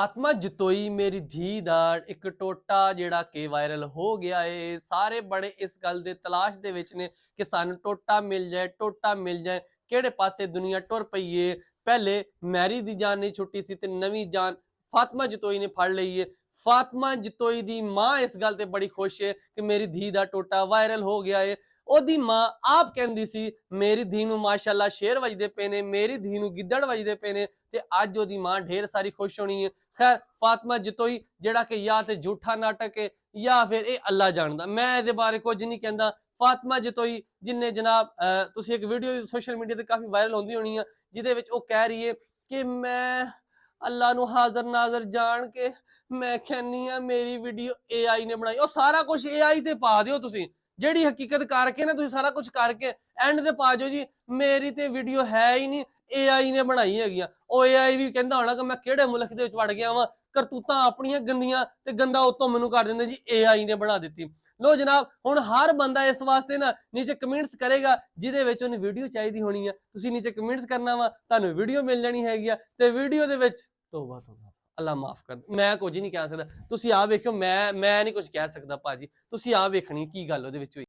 आत्मा जतोई मेरी धी दा एक टोटा जिहड़ा कि वायरल हो गया है। सारे बड़े इस गल दे तलाश दे विच ने कि सानू टोटा मिल जाए किहड़े पासे दुनिया टुर पई है। पहले मैरी दी जान नहीं छुट्टी सी ते नवीं जान फातिमा जतोई ने फड़ लई है। फातिमा जतोई दी मां इस गल ते बड़ी खुश है कि मेरी धी दा टोटा वायरल हो गया है। ओदी मां आप कहंदी सी मेरी धी नू माशाअल्लाह शेर वजदे पे ने, मेरी धी नू गिद्दड़ वजदे पे ने, ते अज ओदी मां ढेर सारी खुश होनी है। खैर फातिमा जतोई जिहड़ा कि या ते झूठा नाटक है या फिर ये अल्लाह जानदा, मैं इहदे बारे कुछ नहीं कहंदा। फातिमा जतोई जिन्ने जनाब तुसीं एक वीडियो सोशल मीडिया ते काफी वायरल होंदी होनी है जिहदे विच ओह कह रही है कि मैं अल्लाह नू हाज़र नाज़र जान के मैं कहनी आ मेरी वीडियो AI ने बनाई। ओह सारा कुछ AI ते पा दिओ तुसीं, ਜਿਹੜੀ ਹਕੀਕਤ ਕਰਕੇ ਨਾ ਤੁਸੀਂ ਸਾਰਾ ਕੁਝ ਕਰਕੇ ਐਂਡ ਤੇ ਪਾ ਜੋ ਜੀ ਮੇਰੀ ਤੇ ਵੀਡੀਓ ਹੈ ਹੀ ਨਹੀਂ AI ਨੇ ਬਣਾਈ ਹੈਗੀ ਆ। ਉਹ AI ਵੀ ਕਹਿੰਦਾ ਹੋਣਾ ਕਿ ਮੈਂ ਕਿਹੜੇ ਮੁਲਕ ਦੇ ਵਿੱਚ ਵੜ ਗਿਆ ਵਾਂ, ਕਰਤੂਤਾਂ ਆਪਣੀਆਂ ਗੰਦੀਆਂ ਤੇ ਗੰਦਾ ਉਤੋਂ ਮੈਨੂੰ ਕਰ ਦਿੰਦੇ ਜੀ AI ਨੇ ਬਣਾ ਦਿੱਤੀ। ਲੋ ਜਨਾਬ ਹੁਣ ਹਰ ਬੰਦਾ ਇਸ ਵਾਸਤੇ ਨਾ ਨੀਚੇ ਕਮੈਂਟਸ ਕਰੇਗਾ ਜਿਹਦੇ ਵਿੱਚ ਉਹਨੂੰ ਵੀਡੀਓ ਚਾਹੀਦੀ ਹੋਣੀ ਆ। ਤੁਸੀਂ ਨੀਚੇ ਕਮੈਂਟਸ ਕਰਨਾ ਵਾ, ਤੁਹਾਨੂੰ ਵੀਡੀਓ ਮਿਲ ਜਾਣੀ ਹੈਗੀ ਆ ਤੇ ਵੀਡੀਓ ਦੇ ਵਿੱਚ ਤੋਬਾ ਤੋਬਾ ਅੱਲਾ ਮਾਫ ਕਰ। ਮੈਂ ਕੁਝ ਨਹੀਂ ਕਹਿ ਸਕਦਾ, ਤੁਸੀਂ ਆ ਵੇਖਿਓ। ਮੈਂ ਨਹੀਂ ਕੁਝ ਕਹਿ ਸਕਦਾ ਭਾਜੀ, ਤੁਸੀਂ ਆ ਵੇਖਣੀ ਕੀ ਗੱਲ ਉਹਦੇ ਵਿੱਚ ਹੋਈ।